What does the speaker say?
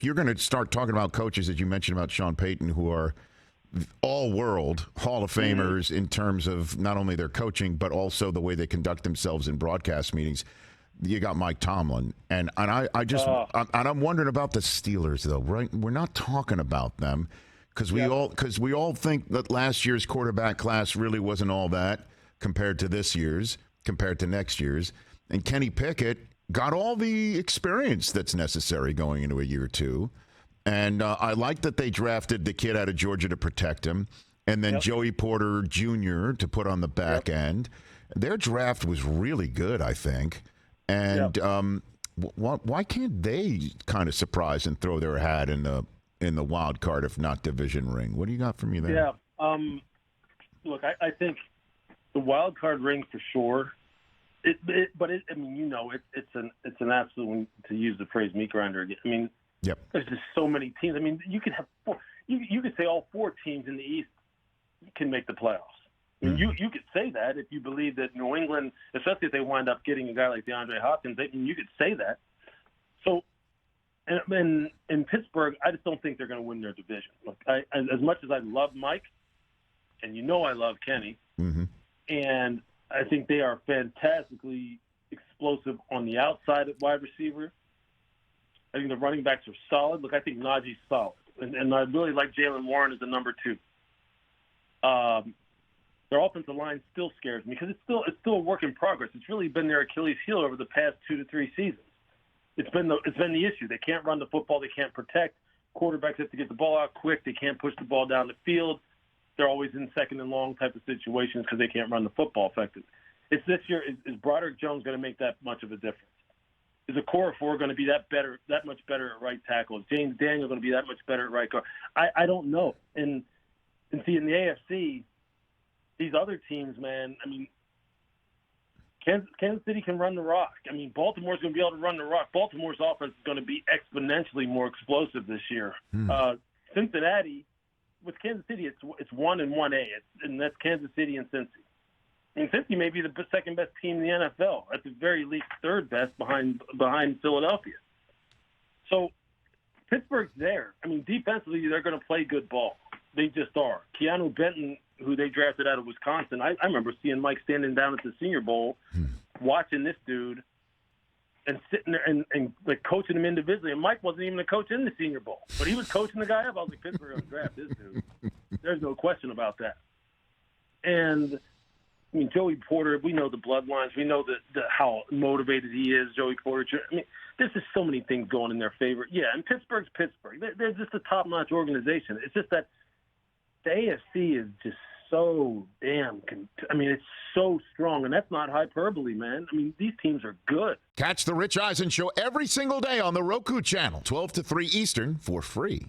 you're going to start talking about coaches that you mentioned about Sean Payton who are all-world Hall of Famers in terms of not only their coaching but also the way they conduct themselves in broadcast meetings. You got Mike Tomlin, and I'm wondering about the Steelers though. Right, we're not talking about them because we all think that last year's quarterback class really wasn't all that compared to this year's, compared to next year's, and Kenny Pickett got all the experience that's necessary going into a year two. And I like that they drafted the kid out of Georgia to protect him, and then Joey Porter Jr. to put on the back end. Their draft was really good, I think. And why can't they kind of surprise and throw their hat in the wild card, if not division ring? What do you got for me there? Yeah. Look, I think the wild card ring for sure. But it's an absolute, to use the phrase meat grinder again. I mean. Yep. There's just so many teams. I mean, you could have you could say all four teams in the East can make the playoffs. I mean, you could say that if you believe that New England, especially if they wind up getting a guy like DeAndre Hopkins, you could say that. So, and in Pittsburgh, I just don't think they're going to win their division. Look, as much as I love Mike, and I love Kenny, and I think they are fantastically explosive on the outside at wide receiver. I think the running backs are solid. Look, I think Najee's solid. And I really like Jalen Warren as the number 2. Their offensive line still scares me because it's still a work in progress. It's really been their Achilles heel over the past 2 to 3 seasons. It's been the issue. They can't run the football. They can't protect. Quarterbacks have to get the ball out quick. They can't push the ball down the field. They're always in second and long type of situations because they can't run the football effectively. It's this year. Is Broderick Jones going to make that much of a difference? Is a core 4 going to be that much better at right tackle? Is James Daniel going to be that much better at right guard? I don't know. And see, in the AFC, these other teams, man, I mean, Kansas City can run the rock. I mean, Baltimore's going to be able to run the rock. Baltimore's offense is going to be exponentially more explosive this year. Cincinnati, with Kansas City, it's 1 and 1A, and that's Kansas City and Cincy. I mean, Cincy may be the second best team in the NFL. At the very least, third best behind Philadelphia. So Pittsburgh's there. I mean, defensively, they're going to play good ball. They just are. Keanu Benton, who they drafted out of Wisconsin, I remember seeing Mike standing down at the Senior Bowl, watching this dude and sitting there and like coaching him individually. And Mike wasn't even a coach in the Senior Bowl, but he was coaching the guy up. I was like, Pittsburgh will draft this dude. There's no question about that. And I mean, Joey Porter, we know the bloodlines. We know how motivated he is, Joey Porter. I mean, there's just so many things going in their favor. Yeah, and Pittsburgh's Pittsburgh. They're just a top-notch organization. It's just that the AFC is just so it's so strong, and that's not hyperbole, man. I mean, these teams are good. Catch the Rich Eisen Show every single day on the Roku channel, 12 to 3 Eastern, for free.